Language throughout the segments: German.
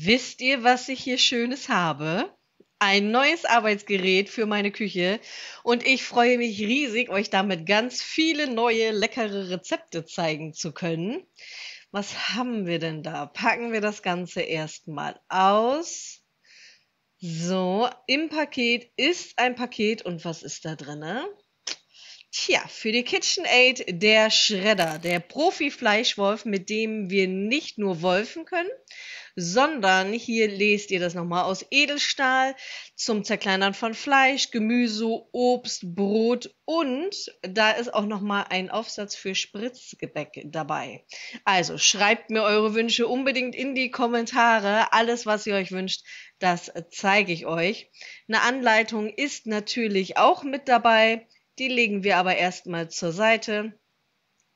Wisst ihr, was ich hier Schönes habe? Ein neues Arbeitsgerät für meine Küche und ich freue mich riesig, euch damit ganz viele neue leckere Rezepte zeigen zu können. Was haben wir denn da? Packen wir das Ganze erstmal aus. So, im Paket ist ein Paket und was ist da drinne? Tja, für die KitchenAid der Schredder, der Profi-Fleischwolf, mit dem wir nicht nur wolfen können, sondern hier lest ihr das nochmal aus Edelstahl zum Zerkleinern von Fleisch, Gemüse, Obst, Brot und da ist auch nochmal ein Aufsatz für Spritzgebäck dabei. Also schreibt mir eure Wünsche unbedingt in die Kommentare. Alles, was ihr euch wünscht, das zeige ich euch. Eine Anleitung ist natürlich auch mit dabei. Die legen wir aber erstmal zur Seite,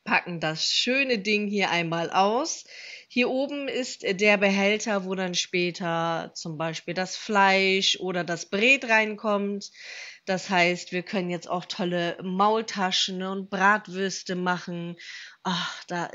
packen das schöne Ding hier einmal aus. Hier oben ist der Behälter, wo dann später zum Beispiel das Fleisch oder das Brät reinkommt. Das heißt, wir können jetzt auch tolle Maultaschen und Bratwürste machen. Ach, da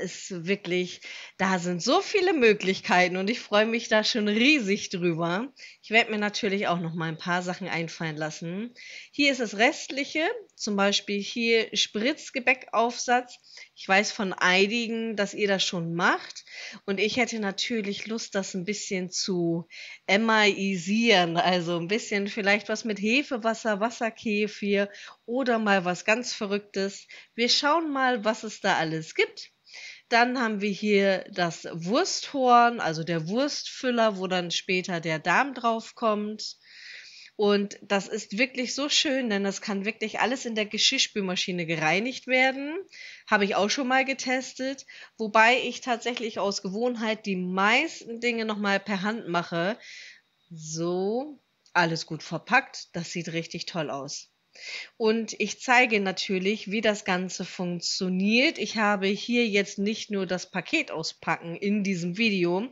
sind so viele Möglichkeiten und ich freue mich da schon riesig drüber. Ich werde mir natürlich auch noch mal ein paar Sachen einfallen lassen. Hier ist das Restliche, zum Beispiel hier Spritzgebäckaufsatz. Ich weiß von einigen, dass ihr das schon macht und ich hätte natürlich Lust, das ein bisschen zu emaisieren, also ein bisschen vielleicht was mit Hefewasser, Wasserkefir oder mal was ganz Verrücktes. Wir schauen mal, was es da alles gibt. Dann haben wir hier das Wursthorn, also der Wurstfüller, wo dann später der Darm drauf kommt. Und das ist wirklich so schön, denn das kann wirklich alles in der Geschirrspülmaschine gereinigt werden. Habe ich auch schon mal getestet, wobei ich tatsächlich aus Gewohnheit die meisten Dinge nochmal per Hand mache. So, alles gut verpackt, das sieht richtig toll aus. Und ich zeige natürlich, wie das Ganze funktioniert. Ich habe hier jetzt nicht nur das Paket auspacken in diesem Video,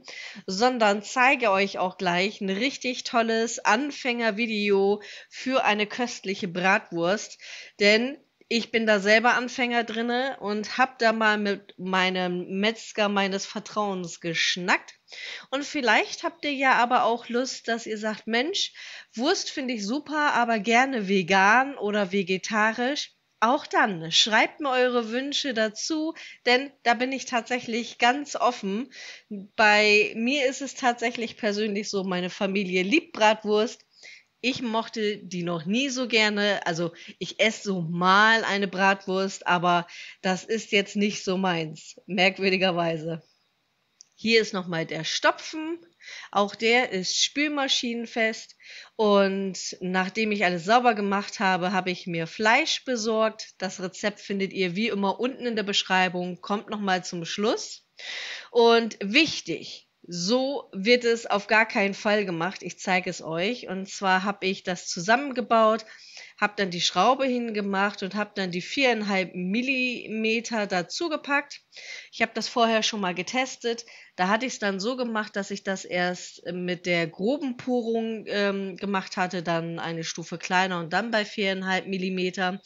sondern zeige euch auch gleich ein richtig tolles Anfängervideo für eine köstliche Bratwurst. Denn ich bin da selber Anfänger drinne und habe da mal mit meinem Metzger meines Vertrauens geschnackt. Und vielleicht habt ihr ja aber auch Lust, dass ihr sagt, Mensch, Wurst finde ich super, aber gerne vegan oder vegetarisch. Auch dann schreibt mir eure Wünsche dazu, denn da bin ich tatsächlich ganz offen. Bei mir ist es tatsächlich persönlich so, meine Familie liebt Bratwurst. Ich mochte die noch nie so gerne. Also ich esse so mal eine Bratwurst, aber das ist jetzt nicht so meins, merkwürdigerweise. Hier ist nochmal der Stopfen. Auch der ist spülmaschinenfest. Und nachdem ich alles sauber gemacht habe, habe ich mir Fleisch besorgt. Das Rezept findet ihr wie immer unten in der Beschreibung. Kommt nochmal zum Schluss. Und wichtig, so wird es auf gar keinen Fall gemacht. Ich zeige es euch. Und zwar habe ich das zusammengebaut, habe dann die Schraube hingemacht und habe dann die 4,5 Millimeter dazu gepackt. Ich habe das vorher schon mal getestet. Da hatte ich es dann so gemacht, dass ich das erst mit der groben Purung gemacht hatte, dann eine Stufe kleiner und dann bei 4,5 Millimeter.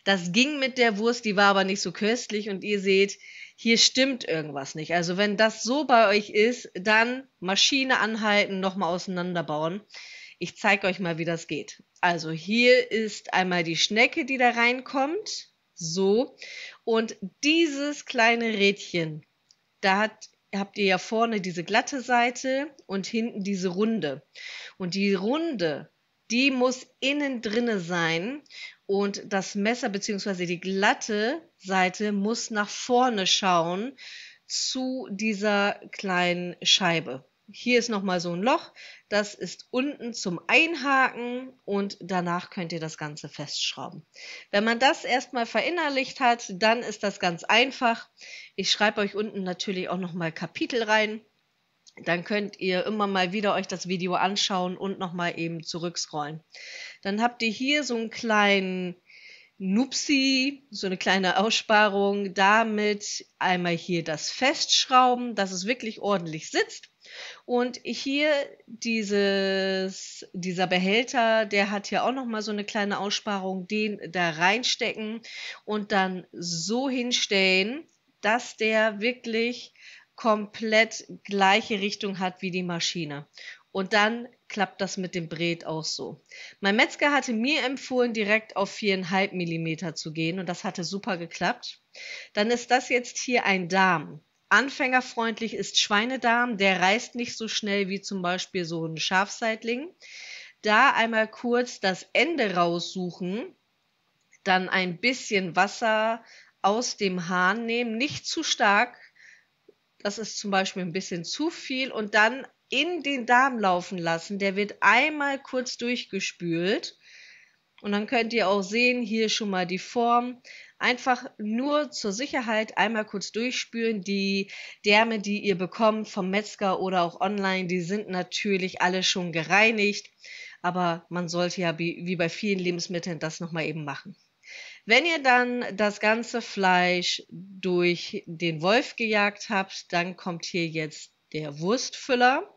Das ging mit der Wurst, die war aber nicht so köstlich und ihr seht, hier stimmt irgendwas nicht. Also wenn das so bei euch ist, dann Maschine anhalten, nochmal auseinanderbauen. Ich zeige euch mal, wie das geht. Also hier ist einmal die Schnecke, die da reinkommt. So. Und dieses kleine Rädchen, habt ihr ja vorne diese glatte Seite und hinten diese runde. Und die runde, die muss innen drinne sein und das Messer bzw. die glatte Seite muss nach vorne schauen zu dieser kleinen Scheibe. Hier ist nochmal so ein Loch, das ist unten zum Einhaken und danach könnt ihr das Ganze festschrauben. Wenn man das erstmal verinnerlicht hat, dann ist das ganz einfach. Ich schreibe euch unten natürlich auch nochmal Kapitel rein. Dann könnt ihr immer mal wieder euch das Video anschauen und nochmal eben zurückscrollen. Dann habt ihr hier so einen kleinen Nupsi, so eine kleine Aussparung, damit einmal hier das Festschrauben, dass es wirklich ordentlich sitzt. Und hier dieser Behälter, der hat hier auch nochmal so eine kleine Aussparung, den da reinstecken und dann so hinstellen, dass der wirklich komplett gleiche Richtung hat wie die Maschine. Und dann klappt das mit dem Bret auch so. Mein Metzger hatte mir empfohlen, direkt auf 4,5 Millimeter zu gehen und das hatte super geklappt. Dann ist das jetzt hier ein Darm. Anfängerfreundlich ist Schweinedarm, der reißt nicht so schnell wie zum Beispiel so ein Schafseitling. Da einmal kurz das Ende raussuchen, dann ein bisschen Wasser aus dem Hahn nehmen, nicht zu stark, das ist zum Beispiel ein bisschen zu viel, und dann in den Darm laufen lassen. Der wird einmal kurz durchgespült und dann könnt ihr auch sehen, hier schon mal die Form. Einfach nur zur Sicherheit einmal kurz durchspülen. Die Därme, die ihr bekommt vom Metzger oder auch online, die sind natürlich alle schon gereinigt, aber man sollte ja wie bei vielen Lebensmitteln das nochmal eben machen. Wenn ihr dann das ganze Fleisch durch den Wolf gejagt habt, dann kommt hier jetzt der Wurstfüller.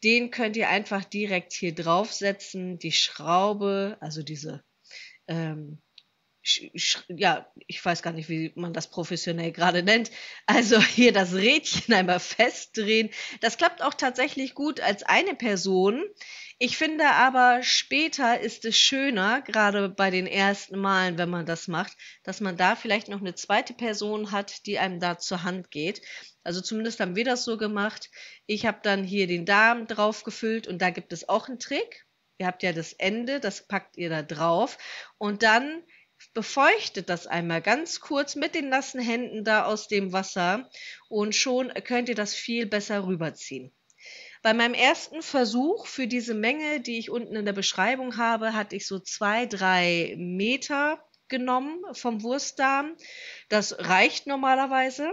Den könnt ihr einfach direkt hier draufsetzen. Die Schraube, also diese, ja, ich weiß gar nicht, wie man das professionell gerade nennt. Also hier das Rädchen einmal festdrehen. Das klappt auch tatsächlich gut als eine Person. Ich finde aber, später ist es schöner, gerade bei den ersten Malen, wenn man das macht, dass man da vielleicht noch eine zweite Person hat, die einem da zur Hand geht. Also zumindest haben wir das so gemacht. Ich habe dann hier den Darm drauf gefüllt und da gibt es auch einen Trick. Ihr habt ja das Ende, das packt ihr da drauf und dann befeuchtet das einmal ganz kurz mit den nassen Händen da aus dem Wasser und schon könnt ihr das viel besser rüberziehen. Bei meinem ersten Versuch für diese Menge, die ich unten in der Beschreibung habe, hatte ich so 2, 3 Meter genommen vom Wurstdarm. Das reicht normalerweise.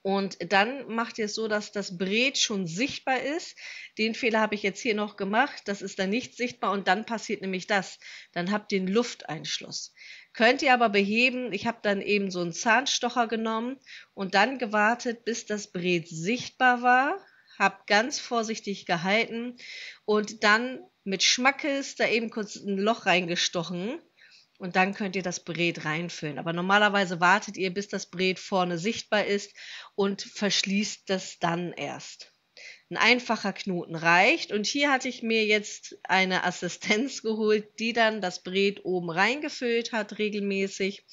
Und dann macht ihr es so, dass das Bret schon sichtbar ist. Den Fehler habe ich jetzt hier noch gemacht. Das ist dann nicht sichtbar und dann passiert nämlich das. Dann habt ihr einen Lufteinschluss. Könnt ihr aber beheben. Ich habe dann eben so einen Zahnstocher genommen und dann gewartet, bis das Bret sichtbar war. Habe ganz vorsichtig gehalten und dann mit Schmackes da eben kurz ein Loch reingestochen. Und dann könnt ihr das Bret reinfüllen. Aber normalerweise wartet ihr, bis das Bret vorne sichtbar ist und verschließt das dann erst. Ein einfacher Knoten reicht. Und hier hatte ich mir jetzt eine Assistenz geholt, die dann das Bret oben reingefüllt hat, regelmäßig.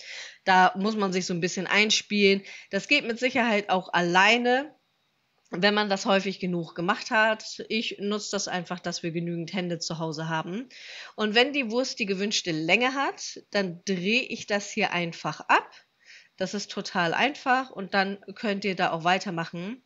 Da muss man sich so ein bisschen einspielen. Das geht mit Sicherheit auch alleine, wenn man das häufig genug gemacht hat. Ich nutze das einfach, dass wir genügend Hände zu Hause haben. Und wenn die Wurst die gewünschte Länge hat, dann drehe ich das hier einfach ab. Das ist total einfach und dann könnt ihr da auch weitermachen.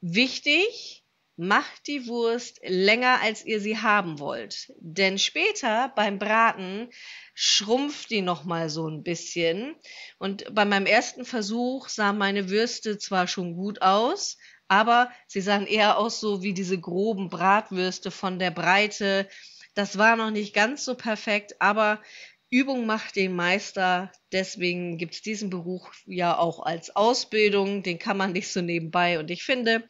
Wichtig, macht die Wurst länger, als ihr sie haben wollt. Denn später beim Braten schrumpft die nochmal so ein bisschen. Und bei meinem ersten Versuch sahen meine Würste zwar schon gut aus, aber sie sahen eher aus so wie diese groben Bratwürste von der Breite. Das war noch nicht ganz so perfekt, aber Übung macht den Meister. Deswegen gibt es diesen Beruf ja auch als Ausbildung. Den kann man nicht so nebenbei. Und ich finde,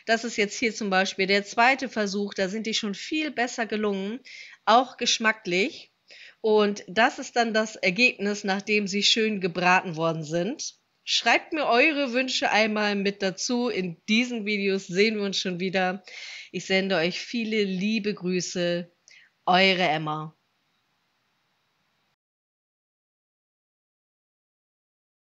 das ist jetzt hier zum Beispiel der zweite Versuch. Da sind die schon viel besser gelungen, auch geschmacklich. Und das ist dann das Ergebnis, nachdem sie schön gebraten worden sind. Schreibt mir eure Wünsche einmal mit dazu. In diesen Videos sehen wir uns schon wieder. Ich sende euch viele liebe Grüße. Eure Emma.